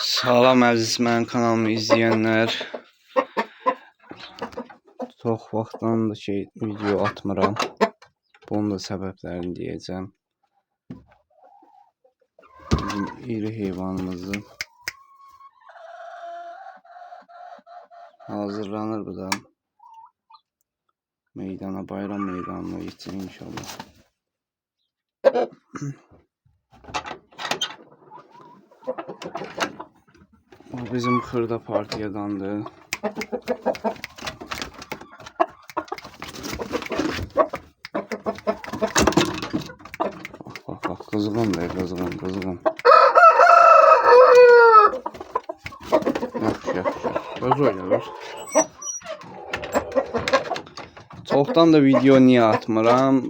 Salam əziz mənim kanalımı izləyənlər. Çox vaxtdandır ki video atmıram. Bunun da səbəblərini deyəcəm. Bizim iri heyvanımızı hazırlanır bu da. Meydana, bayram meydanına gidecek inşallah. O bizim xırda partiyadandır. Bak kızgın be, kızgın. Yaxşı. Öz oynar. Çoxdan da video niyə atmıram?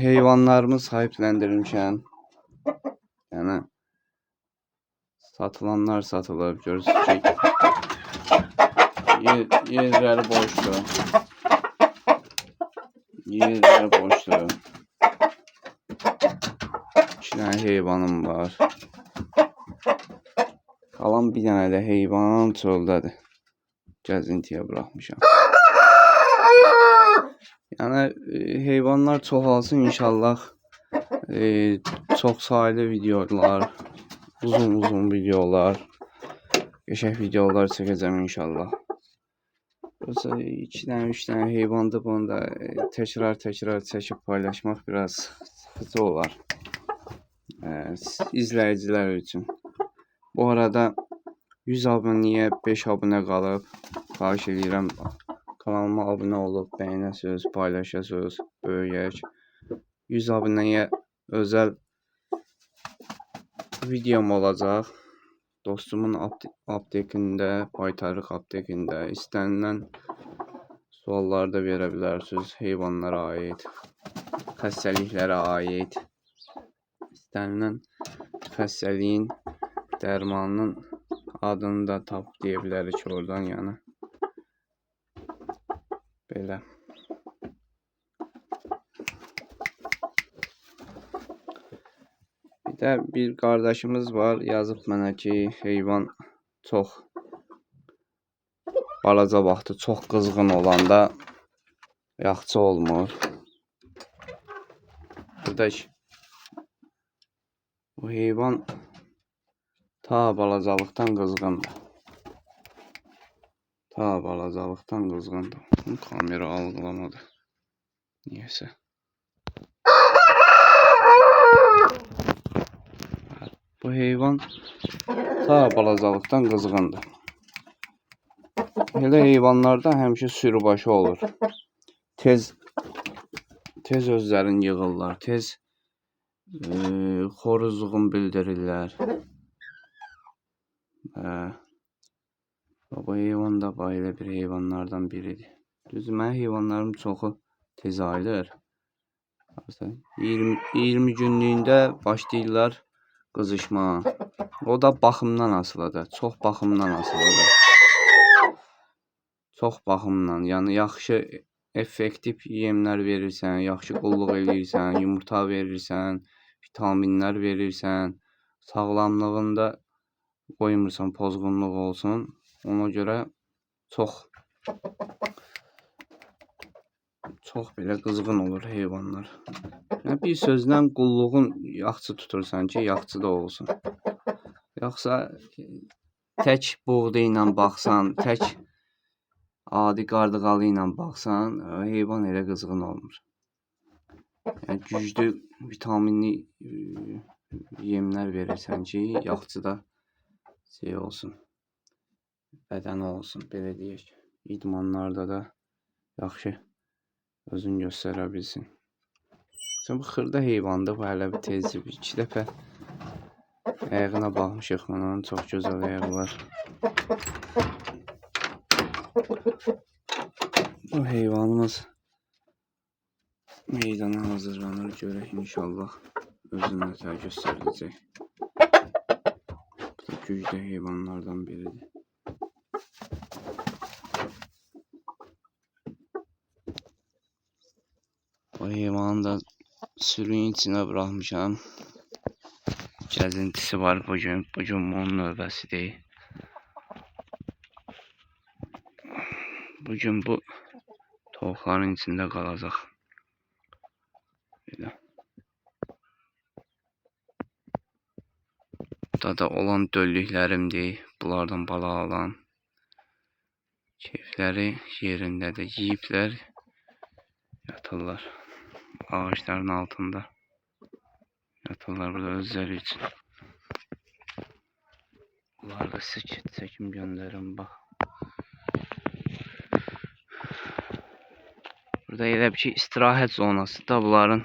Heyvanlarımı sahiblendirmişəm. Yəni satılanlar satılıb, görürsünüz ki yerləri boşdur. İki dənə heyvanım var. Qalan bir dənə də heyvan çöldədir. Gəzintiyə buraxmışam. Yəni heyvanlar çoxalsın inşallah. Çox saylı videolar, uzun videolar, qəşəng videolar çəkəcəm inşallah. Yoxsa 2 dənə, 3 dənə heyvandır, bunu da təkrar çəkib paylaşmaq biraz sıxıcı olar izləyicilər üçün. Bu arada 100 abunəyə 5 abunə qalıb. Xahiş edirəm, kanalıma abunə olub, bəyənəsiniz, paylaşasınız, böyüyək. 100 abunəyə özəl videom olacaq. Dostumun aptekində, Baytarlıq aptekində istənilən sualları da verə bilərsiniz. Heyvanlara aid, xəstəliklərə aid, istənilən xəstəliyin dərmanının adını da tap deyə bilərik oradan, yəni. Belə. Bir qardaşımız var, yazıb mənə ki, heyvan çox balaca vaxtı çox qızğın olanda yaxşı olmur. Qardaş, bu heyvan ta balacalıqdan qızğındır. Bunu kamera algılamadı. Niyəsə. Bu heyvan ta balacalıqdan qızğındır. Elə heyvanlarda həmişə sürübaşı olur. Tez özlərini yığırlar, tez xoruzluğunu bildirirlər. Bu heyvan da belə bir heyvanlardan biridir. Düzdür, mənim heyvanlarım çoxu tez ayılır. 20 günlüyündə başlayırlar qızışma. O da baxımdan asılıdır. Çox baxımdan asılıdır. Yəni yaxşı effektiv yemlər verirsən, yaxşı qulluq edirsən, yumurta verirsən, vitaminlər verirsən, sağlamlığında qoymursan pozğunluq olsun. Ona görə çox belə qızğın olur heyvanlar. Yəni bir sözlə qulluğun yaxşı tutursan ki, yaxşı da olsun. Yoxsa tək buğda ilə baxsan, tək adi qardıqalı ilə baxsan, heyvan elə qızğın olmur. Yəni güclü vitaminli yemlər verirsən ki, yaxşı da şey olsun. Bədəni olsun, belə deyək. İdmanlarda da yaxşı özünü göstərə bilsin. Bu xırda heyvandır, bu hələ bir tezdir. 2 dəfə ayağına baxmışıq bunun, çox gözəl ayağı var. Bu heyvanımız meydana hazırlanır, görək inşallah özünü nətər göstərəcək. Bu da güclü heyvanlardan biridir. Bu heyvanı da sürünün içinə buraxmışam. əzintisi var bugün. Bugün onun növbəsidir. Bugün bu tovuqların içində qalacaq. Belə. Burada da olan döllüklərimdir. Bunlardan bala alan. Keyfləri yerindədir. Yiyiblər. Yatırlar. Ağaçların altında. Yatırlar burada özləri üçün. Bunlar da sizə çəkim göndərim. Bax. Burada elə bir şey istirahət zonası da bunların.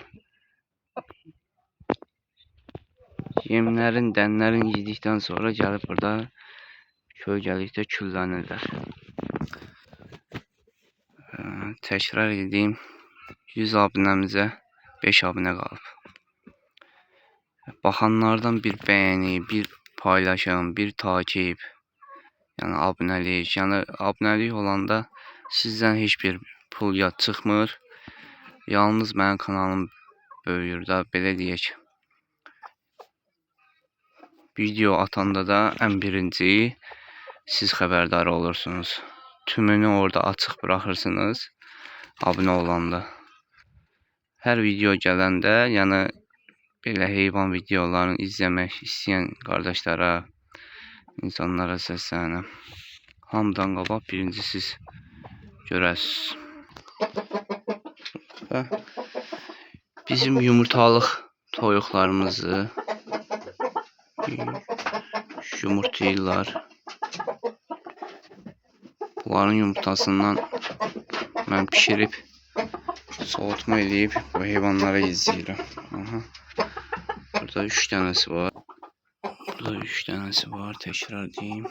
Yemlərin, dənlərin yedikdən sonra gəlib burada kölgəlikdə küllənirlər. Təkrar edeyim. 100 abunəmizə 5 abunə qalıb. Baxanlardan bir bəyəni, bir paylaşım, bir takip, yəni abunəlik. Yəni abunəlik olanda sizdən heç bir pul yad çıxmır. Yalnız mənim kanalım böyüyür da, belə deyək. Video atanda da ən birinci siz xəbərdar olursunuz. Tümünü orada açıq buraxırsınız abunə olanda. Hər video gələndə, yəni belə heyvan videolarını izləmək istəyən qardaşlara, insanlara səslənirəm. Hamıdan qabaq birinci siz görəsiniz. Və bizim yumurtalıq toyuqlarımızı yumurtlayırlar. Bunların yumurtasından mən pişirib, soğutma edib bu heyvanlara izləyirəm. Burada 3 dənəsi var. Burada 3 dənəsi var, təkrar deyim.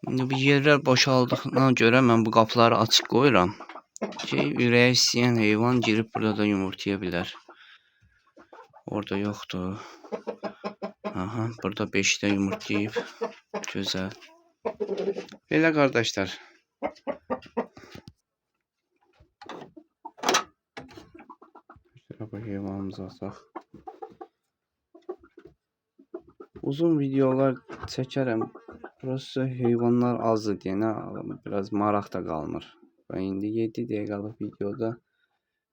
İndi bu yerlər boşaldığına görə mən bu qapıları açıq qoyuram ki, ürəyə istəyən heyvan girib burada da yumurtaya bilər. Orada yoxdur. Burada 5-də yumurtlayıb. Gözəl. Belə qardaşlar. Bu heyvanımızı asaq. Uzun videolar çəkərəm. Burası heyvanlar azdır deyənə biraz maraq da qalmır. Və indi 7 dəqiqəlik videoda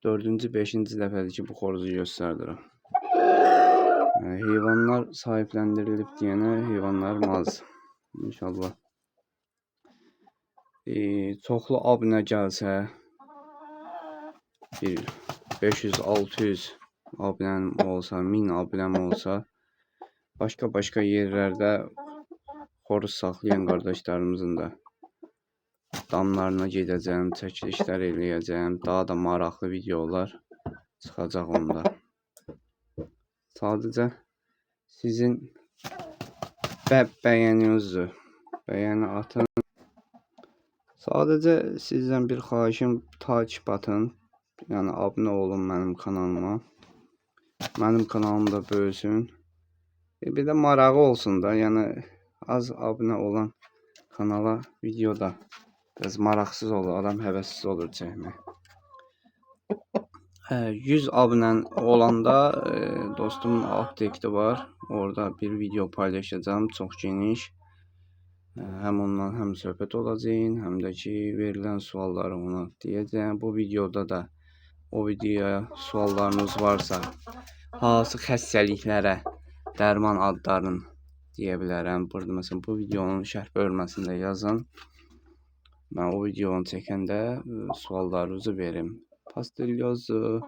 4-cü, 5-ci dəfədir ki, bu xoruzu göstərdirəm. Heyvanlar sahibləndirilib deyənə heyvanlarım az. İnşallah. Çoxlu abunə gəlsə, 500-600 abunəm olsa, 1000 abunəm olsa, başqa yerlərdə xoruz saxlayan qardaşlarımızın da damlarına gedəcəm, çəkilişlər eləyəcəm, daha da maraqlı videolar çıxacaq onda. Sadəcə sizin bəyəninizdir. Bəyəni atın. Sadəcə sizdən bir xahişim, takip atın. Yəni abunə olun mənim kanalıma. Mənim kanalım da böyüsün. Bir də marağı olsun da, yəni az abunə olan kanala videoda biraz maraqsız olur, adam həvəssiz olur çəkmək. 100 abunən olanda dostumun update var. Orada bir video paylaşacağım, çox geniş. Həm ondan həm söhbət olacaq, həm də ki verilən sualları ona deyəcəm. Bu videoda da o videoya suallarınız varsa, hansı xəstəliklərə dərman adlarını deyə bilərəm. Burada məsələn bu videonun şərh bölməsində yazın. Mən o videonu çəkəndə suallarınızı verim. Pasteryozdur,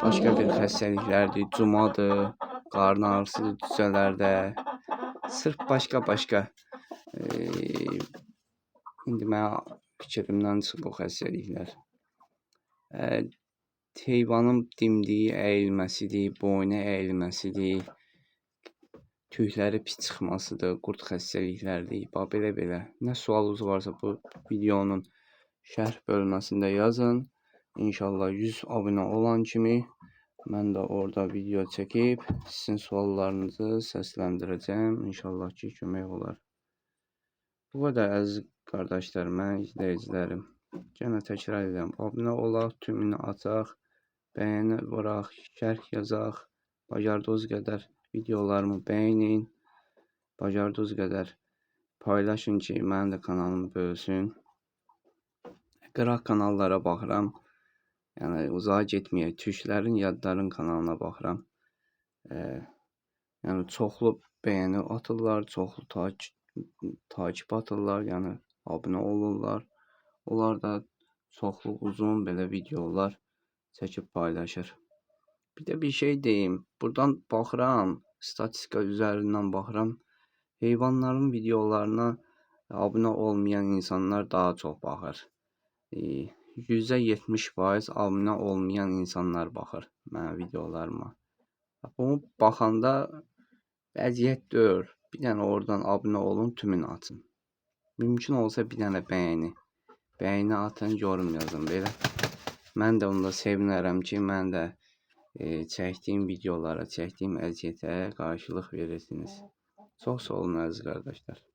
başqa bir xəstəliklərdir, cumadır, qarın ağrısı düzələrdə, sırf başqa. İndi mənə fikrimdən çıxıb bu xəstəliklər. Heyvanın dimdiyi əyilməsidir, boynu əyilməsidir, tükləri pis çıxmasıdır, qurd xəstəliklərdir. Belə. Nə sualınız varsa bu videonun şərh bölməsində yazın. İnşallah 100 abunə olan kimi mən də orada video çəkib sizin suallarınızı səsləndirəcəm. İnşallah ki kömək olar. Bu qədər əziz qardaşlarım, mənim izləyicilərim. Yenə təkrar edirəm. Abunə olaq, tümünü açaq, bəyəni vuraq, şərh yazaq, bacardığınız qədər videolarımı bəyənin. Bacardığınız qədər paylaşın ki, mənim də kanalım böyüsün. Qıraq kanallara baxıram. Yəni uzağa getməyək. Türklərin, yadların kanalına baxıram. Yəni çoxlu bəyəni atırlar, çoxlu takip atırlar, yəni abunə olurlar. Onlar da çoxlu uzun belə videolar çəkib paylaşır. Bir də bir şey deyim. Buradan baxıram, statistika üzərindən baxıram. Heyvanların videolarına abunə olmayan insanlar daha çox baxır. %70% abunə olmayan insanlar baxır mənim videolarıma. Bunu baxanda əziyyət deyil. Bir dənə oradan abunə olun, tümünü açın. Mümkün olsa bir dənə bəyəni. Bəyəni atın, yorum yazın belə. Mən də onda sevinərəm ki, mən də çəkdiyim videolara, çəkdiyim əziyyətə qarşılıq verirsiniz. Çox sağ olun əziz qardaşlar.